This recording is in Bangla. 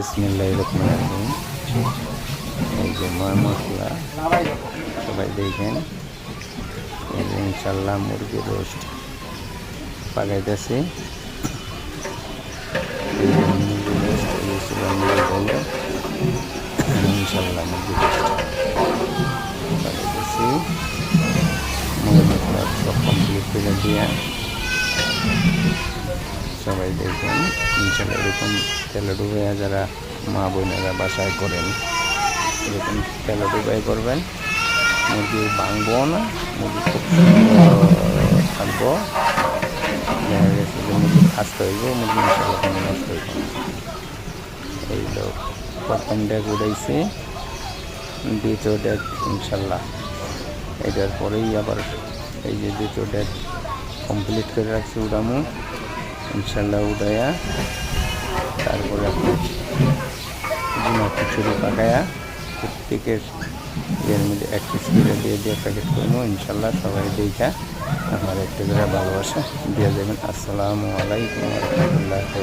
বিসমিল্লাহির রহমানির রহিম। এই যে ময় মশলা সবাই দেখেন, এই যে ইনশাল্লাহ মুরগির রোস্ট পাকাইতেছি। এই যে মুরগির রোস্ট, এই যে সুগার মিলে বলে ইনশাল্লাহ মুরগির রোস্ট পাকাইতেছি। ময় মশলা সব কমপ্লিট করে দিয়ে সবাই দেখবেন ইনশাল্লাহ এরকম তেলে ডুবাইয়া যারা মা বোনেরা বাসায় করেন এরকম তেলে ডুবাই করবেন। মুরগি ভাঙবো না, মুরগি খুব সুন্দর থাকবো। দেখা গেছে যে মুরগি আস্তে হইব, মুরগি ইনশাল্লাহ কোনো নষ্ট হইব না। এই লোক প্রথম ডেক উড়াইছে, দ্বিতীয় ডেক ইনশাল্লাহ এটার পরেই আবার এই যে দ্বিতীয় ডেক কমপ্লিট করে রাখছি উড়ামু ইনশাল্লাহ। উড়াইয়া তারপরে আপনি জিনা খিচুড়ি পাকায়া প্রত্যেকের এর মধ্যে এক পিস করে দিয়ে প্যাকেট করবো ইনশাল্লাহ। সবাই দেখা আমার একটু করে ভালোবাসা দিয়ে দেবেন। আসসালামু আলাইকুম রহমতুল্লাহ।